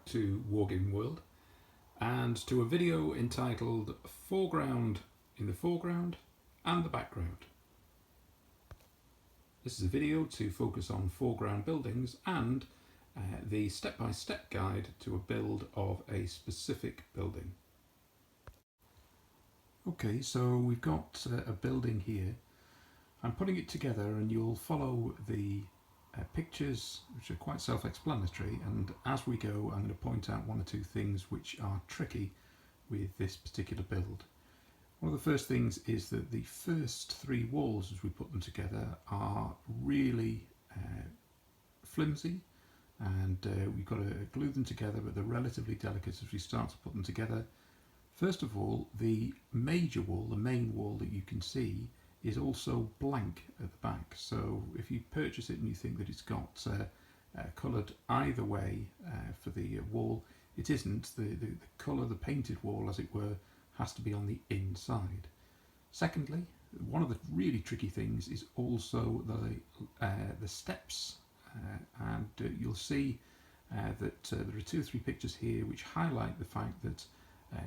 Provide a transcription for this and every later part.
to Wargaming World and to a video entitled Foreground in the Foreground and the Background. This is a video to focus on foreground buildings and the step-by-step guide to a build of a specific building. Okay, so we've got a building here. I'm putting it together and you'll follow the pictures, which are quite self-explanatory, and as we go I'm going to point out one or two things which are tricky with this particular build. One of the first things is that the first three walls as we put them together are really flimsy, and we've got to glue them together, but they're relatively delicate as we start to put them together. First of all, the major wall, the main wall that you can see, is also blank at the back, so if you purchase it and you think that it's got coloured either way for the wall, it isn't. The colour, the painted wall as it were, has to be on the inside. Secondly, one of the really tricky things is also the steps, and you'll see that there are two or three pictures here which highlight the fact that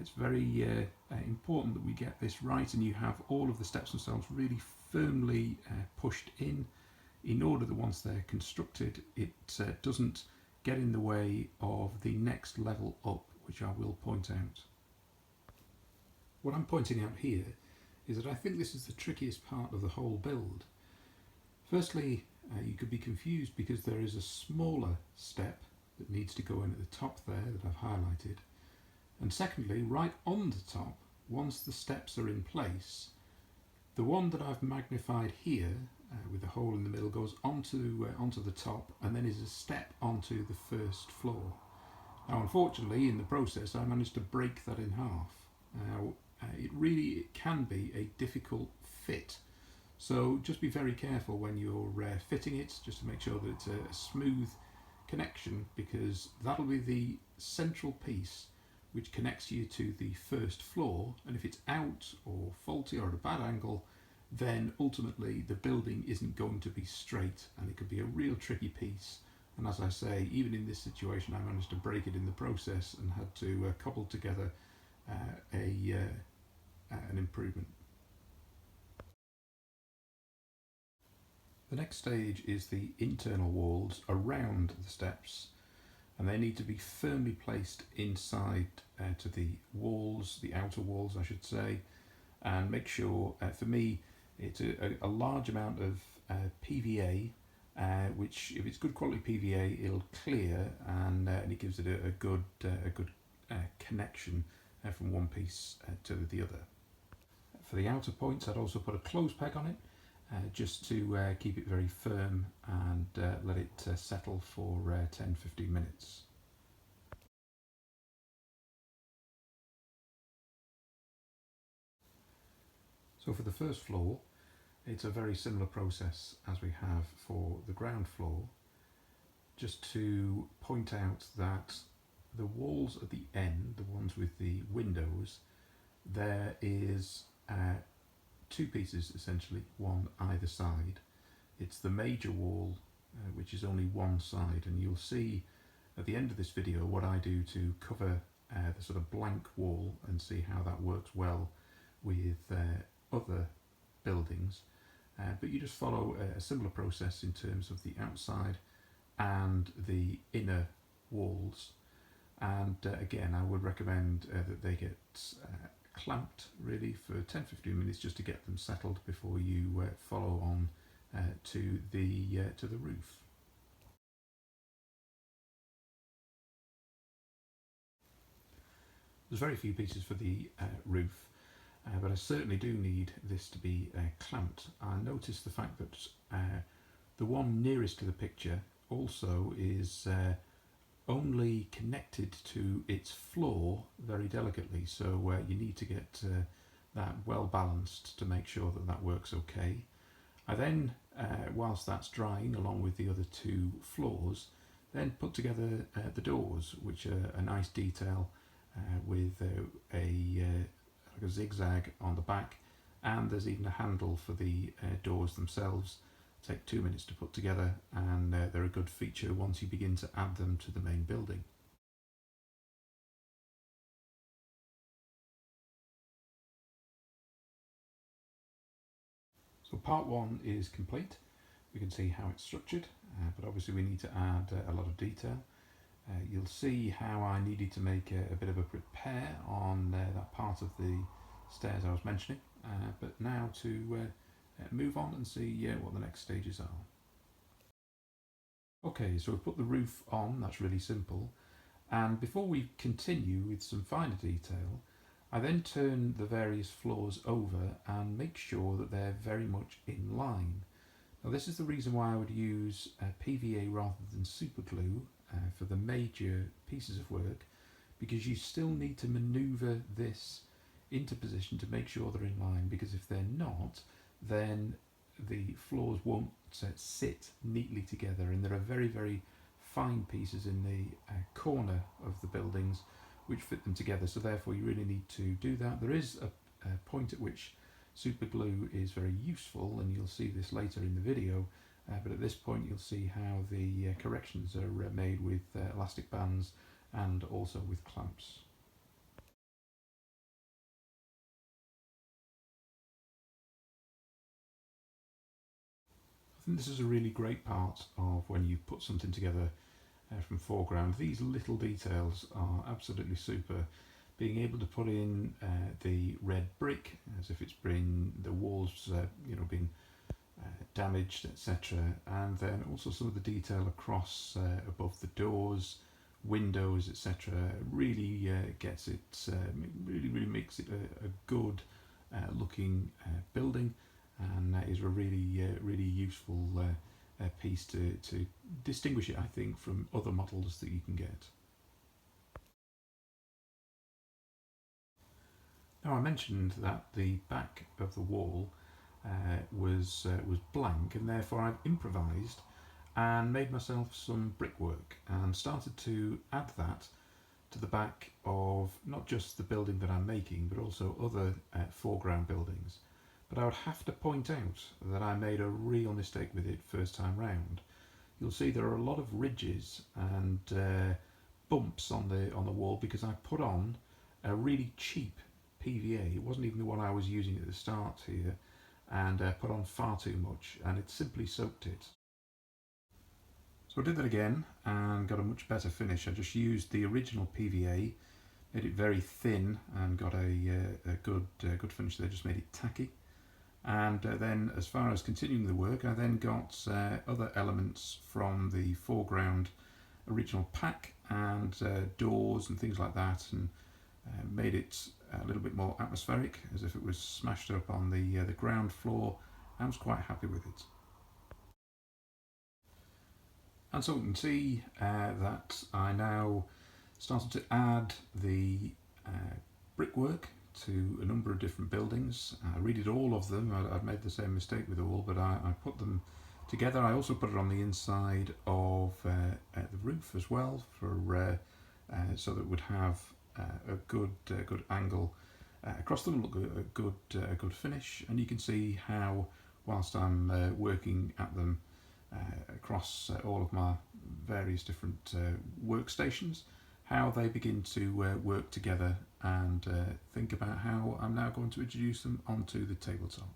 it's very important that we get this right, and you have all of the steps themselves really firmly pushed in order that once they're constructed it doesn't get in the way of the next level up, which I will point out. What I'm pointing out here is that I think this is the trickiest part of the whole build. Firstly, you could be confused because there is a smaller step that needs to go in at the top there that I've highlighted. And secondly, right on the top, once the steps are in place, the one that I've magnified here with the hole in the middle goes onto the top and then is a step onto the first floor. Now unfortunately in the process I managed to break that in half. Now it can be a difficult fit, so just be very careful when you're fitting it, just to make sure that it's a smooth connection, because that'll be the central piece which connects you to the first floor, and if it's out or faulty or at a bad angle, then ultimately the building isn't going to be straight and it could be a real tricky piece. And as I say, even in this situation I managed to break it in the process and had to cobble together an improvement. The next stage is the internal walls around the steps, and they need to be firmly placed inside to the walls, the outer walls I should say, and make sure, for me it's a large amount of PVA, which if it's good quality PVA it'll clear, and it gives it a good connection from one piece to the other. For the outer points I'd also put a clothes peg on it, just to keep it very firm and let it settle for 10-15 minutes. So for the first floor it's a very similar process as we have for the ground floor, just to point out that the walls at the end, the ones with the windows, there is two pieces essentially, one either side. It's the major wall which is only one side, and you'll see at the end of this video what I do to cover the sort of blank wall and see how that works well with other buildings, but you just follow a similar process in terms of the outside and the inner walls, and again I would recommend that they get clamped really for 10-15 minutes just to get them settled before you follow on to the roof. There's very few pieces for the roof, but I certainly do need this to be clamped. I noticed the fact that the one nearest to the picture also is only connected to its floor very delicately, so you need to get that well balanced to make sure that that works okay. I then, whilst that's drying along with the other two floors, then put together the doors, which are a nice detail with like a zigzag on the back, and there's even a handle for the doors themselves. Take 2 minutes to put together, and they're a good feature once you begin to add them to the main building. So part one is complete. We can see how it's structured, but obviously we need to add a lot of detail. You'll see how I needed to make a bit of a repair on that part of the stairs I was mentioning, but now to move on and see what the next stages are. Okay, so we've put the roof on, that's really simple, and before we continue with some finer detail, I then turn the various floors over and make sure that they're very much in line. Now this is the reason why I would use PVA rather than super glue for the major pieces of work, because you still need to manoeuvre this into position to make sure they're in line, because if they're not, then the floors won't sit neatly together, and there are very, very fine pieces in the corner of the buildings which fit them together, so therefore you really need to do that. There is a point at which super glue is very useful, and you'll see this later in the video, but at this point you'll see how the corrections are made with elastic bands and also with clamps. I think this is a really great part of when you put something together from foreground. These little details are absolutely super. Being able to put in the red brick as if it's been the walls, been damaged, etc., and then also some of the detail across above the doors, windows, etc. Really gets it. Really makes it a good looking building, and is a really useful piece to distinguish it, I think, from other models that you can get. Now I mentioned that the back of the wall was blank, and therefore I've improvised and made myself some brickwork and started to add that to the back of not just the building that I'm making, but also other foreground buildings. But I would have to point out that I made a real mistake with it first time round. You'll see there are a lot of ridges and bumps on the wall because I put on a really cheap PVA. It wasn't even the one I was using at the start here, and put on far too much, and it simply soaked it. So I did that again and got a much better finish. I just used the original PVA, made it very thin, and got a good finish there. Just made it tacky. And then, as far as continuing the work, I then got other elements from the foreground original pack and doors and things like that, and made it a little bit more atmospheric, as if it was smashed up on the ground floor. I was quite happy with it. And so we can see that I now started to add the brickwork to a number of different buildings. I redid all of them. I'd made the same mistake with all, but I put them together. I also put it on the inside of the roof as well, for so that it would have a good angle across them, look a good finish. And you can see how, whilst I'm working at them across all of my various different workstations, how they begin to work together, and think about how I'm now going to introduce them onto the tabletop.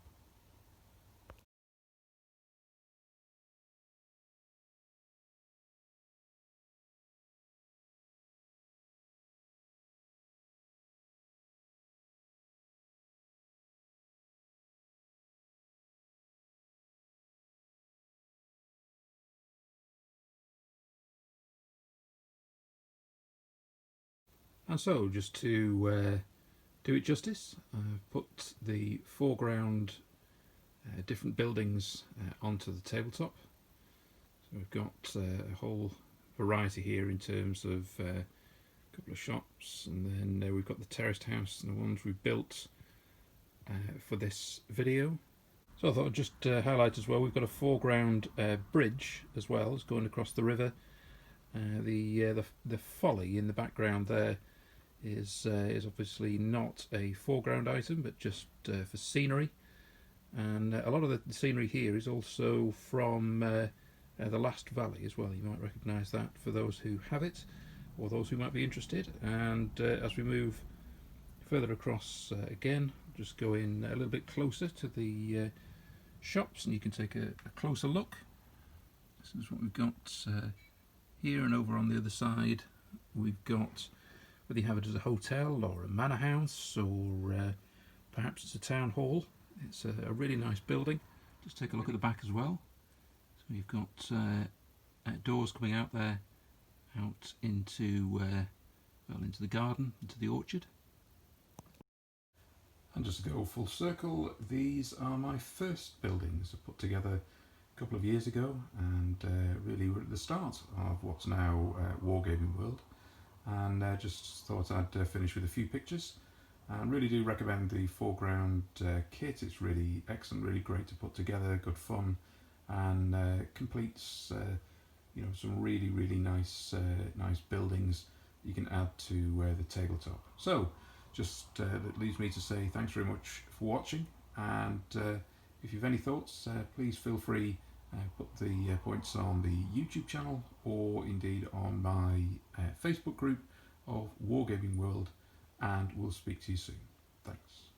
And so, just to do it justice, I've put the foreground different buildings onto the tabletop. So we've got a whole variety here in terms of a couple of shops, and then we've got the terraced house and the ones we built for this video. So I thought I'd just highlight as well, we've got a foreground bridge as well, it's going across the river. The folly in the background there is obviously not a foreground item, but just for scenery. And a lot of the scenery here is also from the Last Valley as well. You might recognise that for those who have it, or those who might be interested. And as we move further across again, just go in a little bit closer to the shops and you can take a closer look. This is what we've got here, and over on the other side we've got, whether you have it as a hotel or a manor house or perhaps it's a town hall. It's a really nice building. Just take a look at the back as well. So you've got doors coming out there, out into well, into the garden, into the orchard. And just to go full circle, these are my first buildings I put together a couple of years ago, and really we're at the start of what's now Wargaming World, and just thought I'd finish with a few pictures, and really do recommend the foreground kit. It's really excellent, really great to put together, good fun, and completes you know, some really nice nice buildings you can add to the tabletop. So just that leaves me to say thanks very much for watching, and if you've any thoughts, please feel free, put the points on the YouTube channel or indeed on my Facebook group of Wargaming World, and we'll speak to you soon. Thanks.